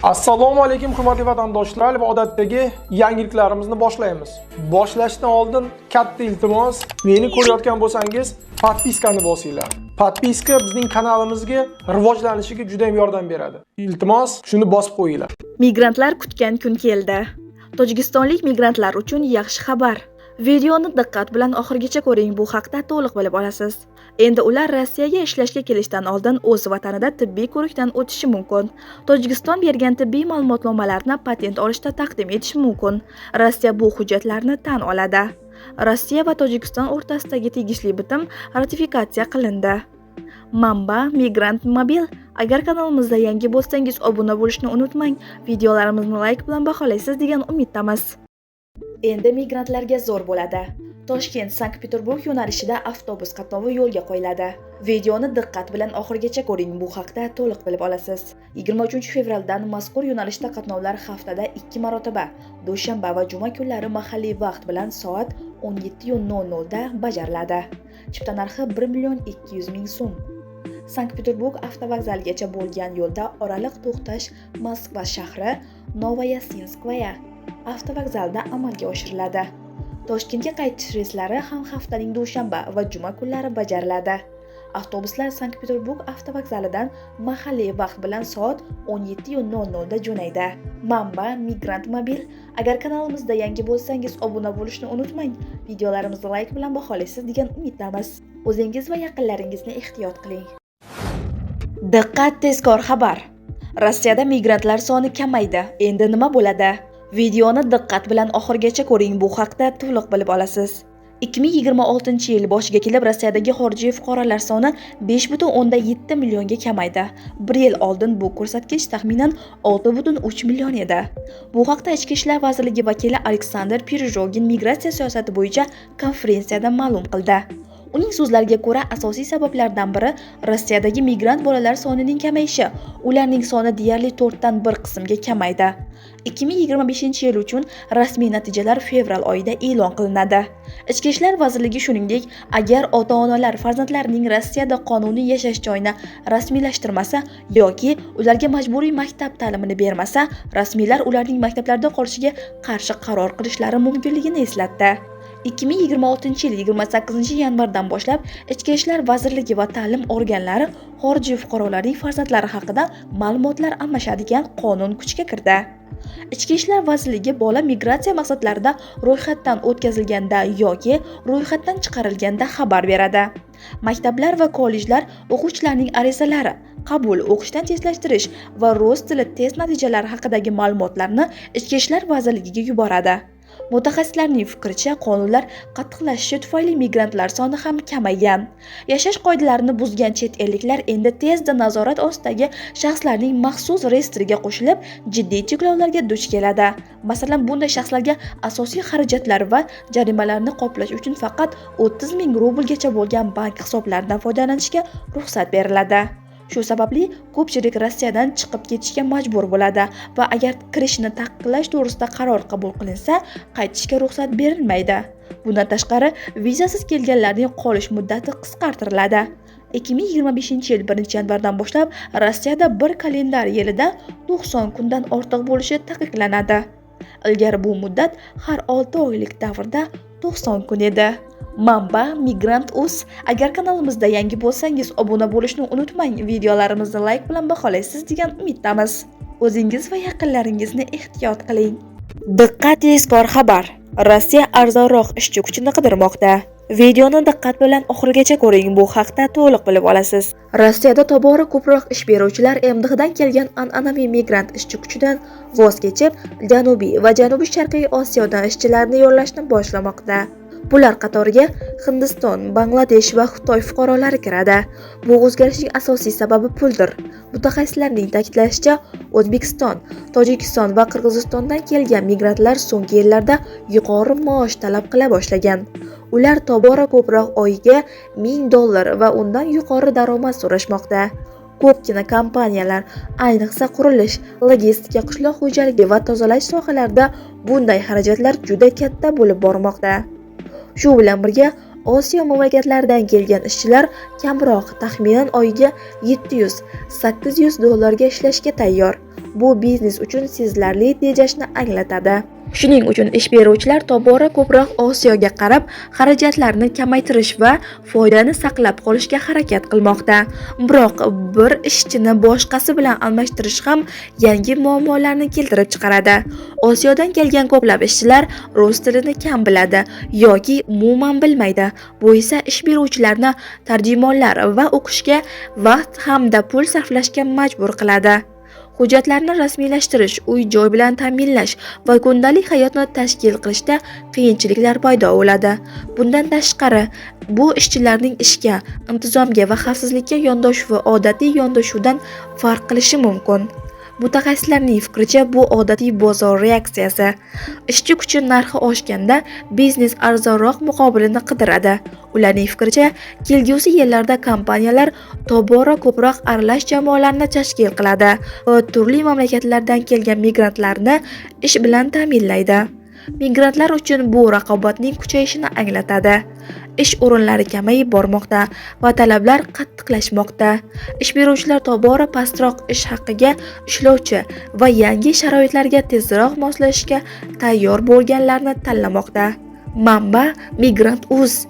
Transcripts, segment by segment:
Assalomu alaykum hurmatli vatandoshlar va odatdagi yangiliklarimizni boshlaymiz. Boshlashdan oldin katta iltimos, meni ko'rayotgan bo'lsangiz, podpiskani bosinglar. Podpiska bizning kanalimizga rivojlanishiga juda ham yordam beradi. Iltimos, shuni bosib qo'yinglar. Migrantlar kutgan kun keldi. Tojikistonlik migrantlar uchun yaxshi xabar. Videoni diqqat bilan oxirigacha ko'ring, bu haqda to'liq bilib olasiz. Endi ular Rossiyaga ishlashga kelishdan oldin o'z vatanida tibbiy ko'rikdan o'tishi mumkin. Tojikiston bergan tibbiy ma'lumotnomalarni patent olishda taqdim etishi mumkin. Rossiya bu hujjatlarni tan oladi. Rossiya va Tojikiston o'rtasidagi tegishli bitim ratifikatsiya qilindi. Manba Migrant Mobil. Agar kanalimizda yangi bo'lsangiz, obuna bo'lishni unutmang. Videolarimizni like bilan baholaysiz degan umiddamiz. Endi migrantlarga zo'r bo'ladi. Toshkent-Sankt-Peterburg yo'nalishida avtobus qatnovi yo'lga qo'yiladi. Videoni diqqat bilan oxirigacha ko'ring, bu haqda to'liq bilib olasiz. 23 fevraldan mazkur yo'nalishda qatnovlar haftada 2 marotaba, dushanba va juma kunlari mahalliy vaqt bilan soat 17:00 da bajariladi. Chipta narxi 1.200.000 so'm. Sankt-Peterburg avtovokzaligacha bo'lgan yo'lda oraliq to'xtash Moskva shahri Novoyasinskaya avtovokzalida amalga oshiriladi. Toshkentga qaytish reyslari ham haftaning dushanba va juma kunlari bajariladi. Avtobuslar Sankt-Peterburg avtovokzalidan mahalliy vaqt bilan soat 17:00 da jo'naydi. Manba Migrant Mobil. Agar kanalimizda yangi bo'lsangiz, obuna bo'lishni unutmang. Videolarimizni like bilan baholaysiz degan umiddamiz. O'zingiz va yaqinlaringizni ehtiyot qiling. Diqqat, tezkor xabar. Rossiyada migrantlar soni kamaydi. Endi nima bo'ladi? Videoni diqqat bilan oxirigacha ko'ring, bu haqda to'liq bilib olasiz. 2026-yil boshiga kelib Rossiyadagi xorijiy fuqarolar soni 5.7 millionga kamaydi. 1 yil oldin bu ko'rsatkich taxminan 6.3 million edi. Bu haqda Ichki ishlar vazirligi vakili Aleksandr Pirojogin migratsiya siyosati bo'yicha konferensiyada ma'lum qildi. Uning so'zlariga ko'ra, asosiy sabablardan biri Rossiyadagi migrant bolalar sonining kamayishi. Ularning soni deyarli 4 dan 1 qismga kamaydi. 2025-yil uchun rasmiy natijalar fevral oyida e'lon qilinadi. Ichki ishlar vazirligi shuningdek, agar ota-onalar farzandlarining Rossiyada qonuniy yashash joyini rasmiylashtirmasa yoki ularga majburiy maktab ta'limini bermasa, rasmiylar ularning maktablarda qolishiga qarshi qaror qilishlari mumkinligini eslatdi. 2026-yil 28-yanvardan boshlab Ichki ishlar vazirligi va ta'lim organlari xorijiy fuqarolarning farzandlari haqida ma'lumotlar almashadigan qonun kuchga kirdi. Ichki ishlar vazirligi bola migratsiya maqsadlarida ro'yxatdan o'tkazilganda yoki ro'yxatdan chiqarilganda xabar beradi. Maktablar va kollejlar o'quvchilarning arizalari, qabul, o'qishdan tezlashtirish va rus tili test natijalari haqidagi ma'lumotlarni Ichki ishlar vazirligiga yuboradi. Mutaxassislarning fikricha, qonunlar qattiqlashishi tufayli migrantlar soni ham kamaygan. Yashash qoidalarini buzgan chet elliklar endi tezda nazorat ostidagi shaxslarning maxsus reyestriga qo'shilib, jiddiy cheklovlarga duch keladi. Masalan, bunday shaxslarga asosiy xarajatlar va jarimalarni qoplash uchun faqat 30 ming rublgacha bo'lgan bank hisoblaridan foydalanishga ruxsat beriladi. Shu sababli ko'pchilik Rossiyadan chiqib ketishga majbur bo'ladi va agar kirishni taqiqlash to'g'risida qaror qabul qilinsa, qaytishga ruxsat berilmaydi. Bundan tashqari, vizasiz kelganlarning qolish muddati qisqartiriladi. 2025-yil 1-yanvardan boshlab Rossiyada bir kalendar yilida 90 kundan ortiq bo'lishi taqiqlanadi. Ilgari bu muddat har 6 oylik davrda 90 kun edi. Manba Migrant.uz. Agar kanalimizda yangi bo'lsangiz, obuna bo'lishni unutmang. Videolarimizni like bilan baholaysiz degan umiddamiz. O'zingiz va yaqinlaringizni ehtiyot qiling. Diqqat, tezkor xabar. Rossiya arzonroq ishchi kuchini qidirmoqda. Videoni diqqat bilan oxirigacha ko'ring, bu haqda to'liq bilib olasiz. Rossiyada tobora ko'proq ish beruvchilar MDHdan kelgan an'anaviy migrant ishchi kuchidan voz kechib, Janubiy va Janubi-Sharqiy Osiyodan ishchilarni yollashni boshlamoqda. Bular qatoriga Hindiston, Bangladesh va Xitoy fuqarolari kiradi. Bu o'zgarishning asosiy sababi puldir. Mutaxassislarning ta'kidlashicha, O'zbekiston, Tojikiston va Qirg'izistondan kelgan migrantlar so'nggi yillarda yuqori maosh talab qila boshlagan. Ular tobora ko'proq oyiga $1000 va undan yuqori daromad so'rashmoqda. Ko'pgina kompaniyalar, ayniqsa qurilish, logistika, qishloq xo'jaligi va tozalash sohalarida bunday xarajatlar juda katta bo'lib bormoqda. Shu bilan birga Osiyo mamlakatlaridan kelgan ishchilar kamroq, taxminan oyiga 700-800 dollarga ishlashga tayyor. Bu biznes uchun sezilarli tejashni anglatadi. Shuning uchun ish beruvchilar tobora ko'proq Osiyoga qarab, xarajatlarni kamaytirish va foydani saqlab qolishga harakat qilmoqda. Biroq bir ishchini boshqasi bilan almashtirish ham yangi muammolarni keltirib chiqaradi. Osiyodan kelgan ko'plab ishchilar rus tilini kam biladi yoki umuman bilmaydi. Bu esa ish beruvchilarni tarjimonlar va o'qishga vaqt hamda pul sarflashga majbur qiladi. Hujjatlarni rasmiylashtirish, uy-joy bilan ta'minlash va kundalik hayotni tashkil qilishda qiyinchiliklar paydo bo'ladi. Bundan tashqari, bu ishchilarning ishga, intizomga va xavfsizlikka yondashuvi odatiy yondashuvdan farq qilishi mumkin. Mutaxassislarning fikricha, bu odatiy bozor reaksiyasi. Ishchi kuchi narxi oshganda biznes arzonroq muqobilini qidiradi. Ularning fikricha, kelgusi yillarda kompaniyalar tobora ko'proq aralash jamoalarni tashkil qiladi va turli mamlakatlardan kelgan migrantlarni ish bilan ta'minlaydi. Migrantlar uchun bu raqobatning kuchayishini anglatadi. Ish o'rinlari kamayib bormoqda va talablar qattiqlashmoqda. Ish beruvchilar tobora pastroq ish haqiga ishlovchi va yangi sharoitlarga tezroq moslashishga tayyor bo'lganlarni tanlamoqda. Manba: Migrant.uz.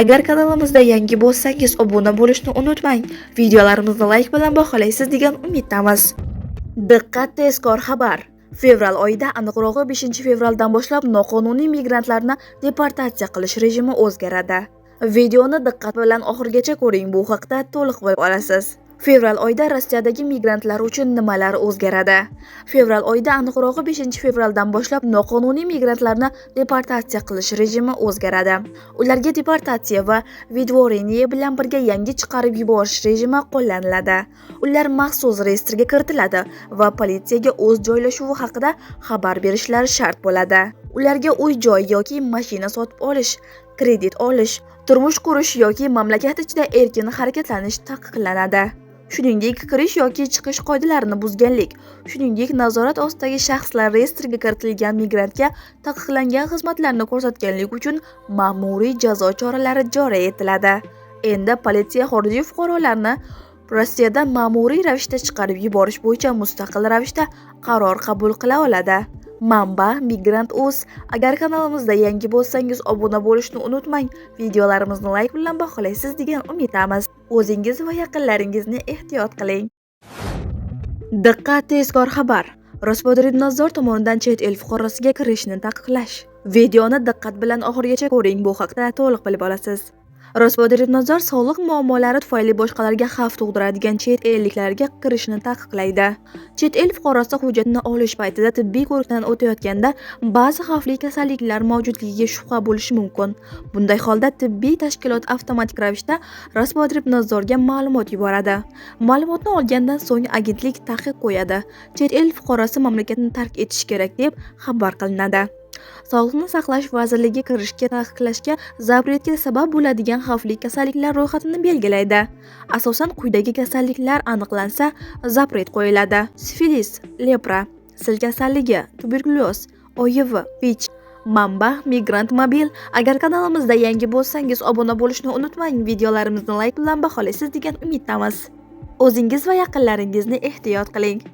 Agar kanalimizda yangi bo'lsangiz, obuna bo'lishni unutmang. Videolarimizni layk bilan baholaysiz degan umiddamiz. Diqqat, tezkor xabar. Fevral oyida, aniqrog'i 5-fevraldan boshlab noqonuniy migrantlarni deportatsiya qilish rejimi o'zgaradi. Videoni diqqat bilan oxirigacha ko'ring, bu haqda to'liq bilib olasiz. Fevral oyida Rossiyadagi migrantlar uchun nimalar o'zgaradi? Fevral oyida, aniqrog'i 5-fevraldan boshlab noqonuniy migrantlarni deportatsiya qilish rejimi o'zgaradi. Ularga deportatsiya va vidvoreniya bilan birga yangi chiqarib yuborish rejimi qo'llaniladi. Ular maxsus reyestrga kiritiladi va politsiyaga o'z joylashuvi haqida xabar berishlari shart bo'ladi. Ularga uy-joy yoki mashina sotib olish, kredit olish, turmush qurish yoki mamlakat ichida erkin harakatlanish taqiqlanadi. Shuningdek, kirish yoki chiqish qoidalarini buzganlik, shuningdek, nazorat ostidagi shaxslar reyestriga kiritilgan migrantga taqiqlangan xizmatlarni ko'rsatganlik uchun ma'muriy jazo choralari joriy etiladi. Endi politsiya xorijiy fuqarolarni Rossiyadan ma'muriy ravishda chiqarib yuborish bo'yicha mustaqil ravishda qaror qabul qila oladi. Manba: Migrant.uz. Agar kanalimizda yangi bo'lsangiz, obuna bo'lishni unutmang. Videolarimizni layk bilan baholaysiz degan umiddamiz. O'zingiz va yaqinlaringizni ehtiyot qiling. Diqqat, tezkor xabar. Rospodrebnadzor tomonidan chet el fuqarosiga kirishni taqiqlash. Videoni diqqat bilan oxirigacha ko'ring, bu haqda to'liq bilib olasiz. Rospodrebnadzor soliq muammolari tufayli boshqalarga xavf tug'diradigan chet elliklarga kirishni taqiqlaydi. Chet el fuqarosi hujjatni olish paytida tibbiy ko'rikdan o'tayotganda ba'zi xavfli kasalliklar mavjudligiga shubha bo'lishi mumkin. Bunday holda tibbiy tashkilot avtomatik ravishda Rospodrebnadzorga ma'lumot yuboradi. Ma'lumotni olgandan so'ng agentlik taqiq qo'yadi. Chet el fuqarosi mamlakatni tark etishi kerak deb xabar qilinadi. Sog'liqni saqlash vazirligi kirishga taqiqlashga zapretga sabab bo'ladigan xavfli kasalliklar ro'yxatini belgilaydi. Asosan quyidagi kasalliklar aniqlansa, zapret qo'yiladi: sifilis, lepra, sil kasalligi, tuberkulyoz, OIV, VICH. Manba: Migrant Mobil. Agar kanalimizda yangi bo'lsangiz, obuna bo'lishni unutmang. Videolarimizni layk bilan baholaysiz degan umiddamiz. O'zingiz va yaqinlaringizni ehtiyot qiling.